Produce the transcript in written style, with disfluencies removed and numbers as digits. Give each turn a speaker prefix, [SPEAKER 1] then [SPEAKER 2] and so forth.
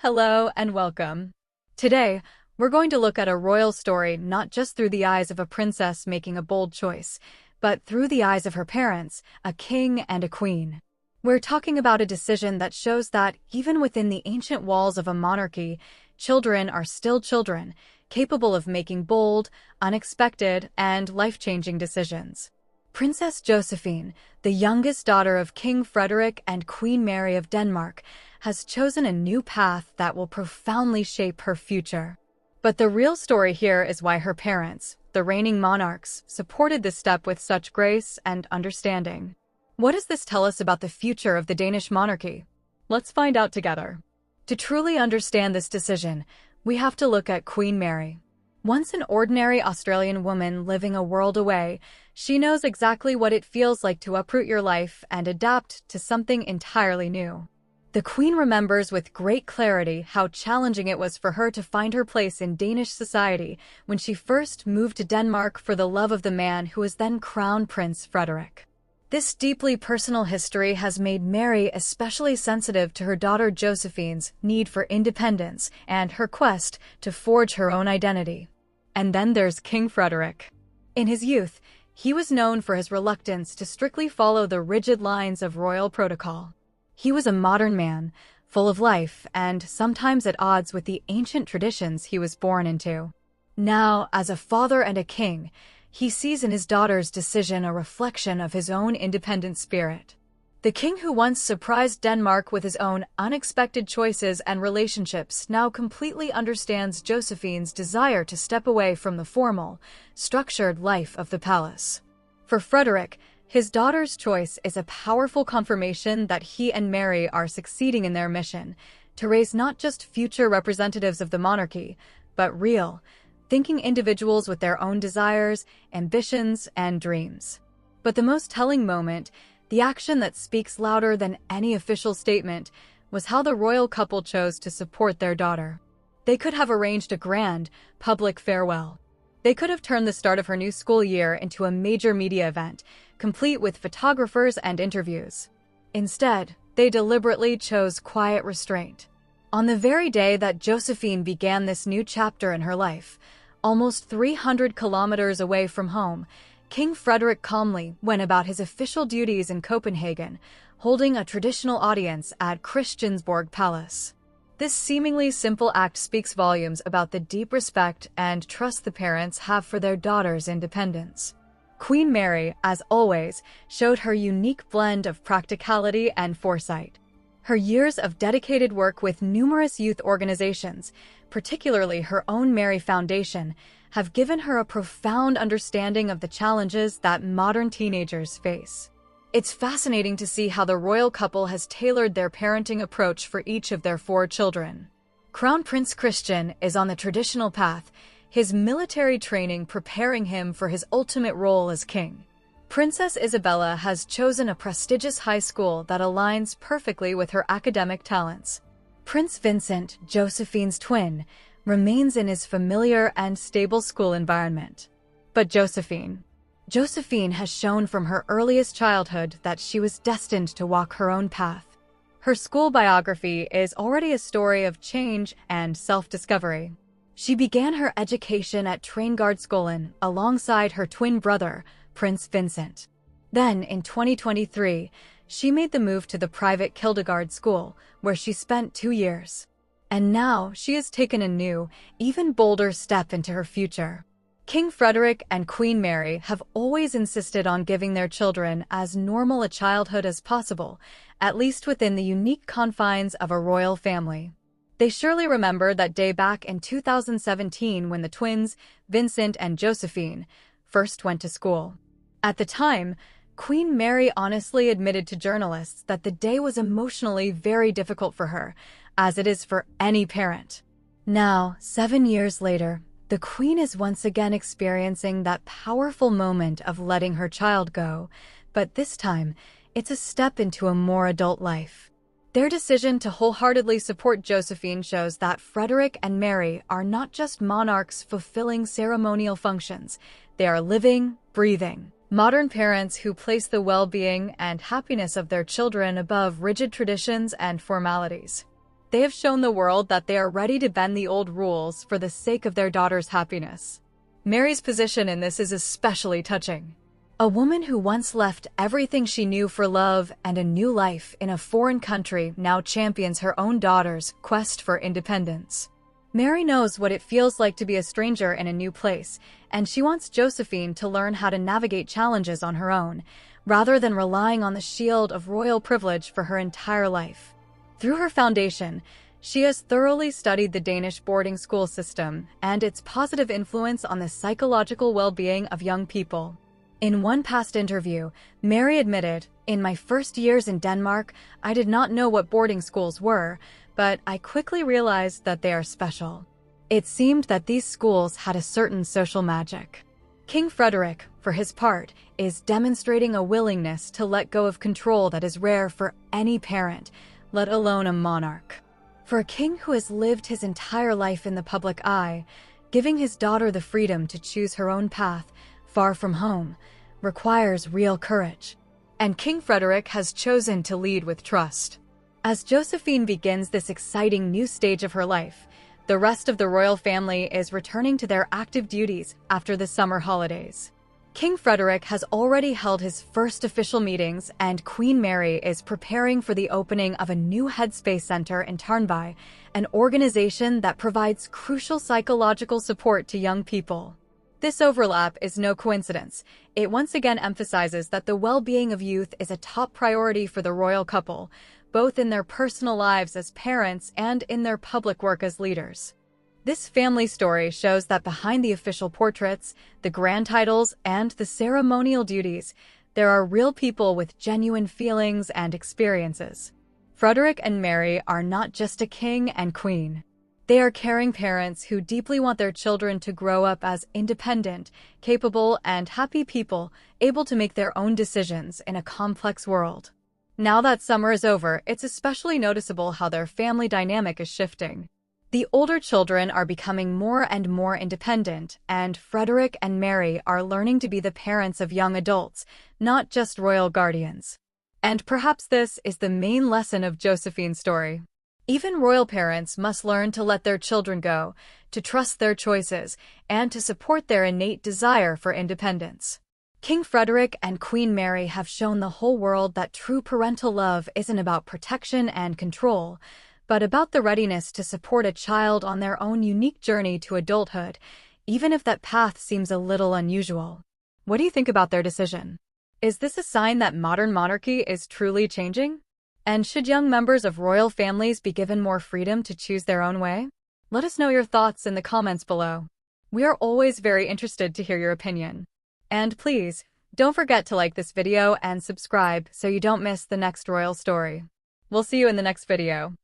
[SPEAKER 1] Hello and welcome. Today, we're going to look at a royal story not just through the eyes of a princess making a bold choice, but through the eyes of her parents, a king and a queen. We're talking about a decision that shows that even within the ancient walls of a monarchy, children are still children, capable of making bold, unexpected, and life-changing decisions. Princess Josephine, the youngest daughter of King Frederick and Queen Mary of Denmark, has chosen a new path that will profoundly shape her future. But the real story here is why her parents, the reigning monarchs, supported this step with such grace and understanding. What does this tell us about the future of the Danish monarchy? Let's find out together. To truly understand this decision, we have to look at Queen Mary. Once an ordinary Australian woman living a world away, she knows exactly what it feels like to uproot your life and adapt to something entirely new. The Queen remembers with great clarity how challenging it was for her to find her place in Danish society when she first moved to Denmark for the love of the man who was then Crown Prince Frederick. This deeply personal history has made Mary especially sensitive to her daughter Josephine's need for independence and her quest to forge her own identity. And then there's King Frederick. In his youth, he was known for his reluctance to strictly follow the rigid lines of royal protocol. He was a modern man, full of life and sometimes at odds with the ancient traditions he was born into. Now, as a father and a king, he sees in his daughter's decision a reflection of his own independent spirit. The king who once surprised Denmark with his own unexpected choices and relationships now completely understands Josephine's desire to step away from the formal, structured life of the palace. For Frederick, his daughter's choice is a powerful confirmation that he and Mary are succeeding in their mission to raise not just future representatives of the monarchy, but real, thinking individuals with their own desires, ambitions, and dreams. But the most telling moment, the action that speaks louder than any official statement, was how the royal couple chose to support their daughter. They could have arranged a grand, public farewell. They could have turned the start of her new school year into a major media event, complete with photographers and interviews. Instead, they deliberately chose quiet restraint. On the very day that Josephine began this new chapter in her life, almost 300 kilometers away from home, King Frederick calmly went about his official duties in Copenhagen, holding a traditional audience at Christiansborg Palace. This seemingly simple act speaks volumes about the deep respect and trust the parents have for their daughter's independence. Queen Mary, as always, showed her unique blend of practicality and foresight. Her years of dedicated work with numerous youth organizations, particularly her own Mary Foundation, have given her a profound understanding of the challenges that modern teenagers face. It's fascinating to see how the royal couple has tailored their parenting approach for each of their 4 children. Crown Prince Christian is on the traditional path, his military training preparing him for his ultimate role as king. Princess Isabella has chosen a prestigious high school that aligns perfectly with her academic talents. Prince Vincent, Josephine's twin, remains in his familiar and stable school environment. But Josephine has shown from her earliest childhood that she was destined to walk her own path. Her school biography is already a story of change and self-discovery. She began her education at Traingardsskolen alongside her twin brother, Prince Vincent. Then, in 2023, she made the move to the private Kildegard school, where she spent 2 years. And now she has taken a new, even bolder step into her future. King Frederick and Queen Mary have always insisted on giving their children as normal a childhood as possible, at least within the unique confines of a royal family. They surely remember that day back in 2017 when the twins, Vincent and Josephine, first went to school. At the time, Queen Mary honestly admitted to journalists that the day was emotionally very difficult for her, as it is for any parent. Now, 7 years later, the Queen is once again experiencing that powerful moment of letting her child go, but this time, it's a step into a more adult life. Their decision to wholeheartedly support Josephine shows that Frederick and Mary are not just monarchs fulfilling ceremonial functions, they are living, breathing, modern parents who place the well-being and happiness of their children above rigid traditions and formalities. they have shown the world that they are ready to bend the old rules for the sake of their daughter's happiness. Mary's position in this is especially touching. A woman who once left everything she knew for love and a new life in a foreign country now champions her own daughter's quest for independence. Mary knows what it feels like to be a stranger in a new place, and she wants Josephine to learn how to navigate challenges on her own, rather than relying on the shield of royal privilege for her entire life. Through her foundation, she has thoroughly studied the Danish boarding school system and its positive influence on the psychological well-being of young people. In one past interview, Mary admitted, "In my first years in Denmark, I did not know what boarding schools were, but I quickly realized that they are special." It seemed that these schools had a certain social magic. King Frederick, for his part, is demonstrating a willingness to let go of control that is rare for any parent, let alone a monarch. For a king who has lived his entire life in the public eye, giving his daughter the freedom to choose her own path, far from home, requires real courage. And King Frederick has chosen to lead with trust. As Josephine begins this exciting new stage of her life, the rest of the royal family is returning to their active duties after the summer holidays. King Frederick has already held his first official meetings, and Queen Mary is preparing for the opening of a new Headspace Center in Tarnby, an organization that provides crucial psychological support to young people. This overlap is no coincidence. It once again emphasizes that the well-being of youth is a top priority for the royal couple, both in their personal lives as parents and in their public work as leaders. This family story shows that behind the official portraits, the grand titles, and the ceremonial duties, there are real people with genuine feelings and experiences. Frederick and Mary are not just a king and queen. They are caring parents who deeply want their children to grow up as independent, capable, and happy people, able to make their own decisions in a complex world. Now that summer is over, it's especially noticeable how their family dynamic is shifting. The older children are becoming more and more independent, and Frederick and Mary are learning to be the parents of young adults, not just royal guardians. And perhaps this is the main lesson of Josephine's story. Even royal parents must learn to let their children go, to trust their choices, and to support their innate desire for independence. King Frederick and Queen Mary have shown the whole world that true parental love isn't about protection and control, but about the readiness to support a child on their own unique journey to adulthood, even if that path seems a little unusual. What do you think about their decision? Is this a sign that modern monarchy is truly changing? And should young members of royal families be given more freedom to choose their own way? Let us know your thoughts in the comments below. We are always very interested to hear your opinion. And please, don't forget to like this video and subscribe so you don't miss the next royal story. We'll see you in the next video.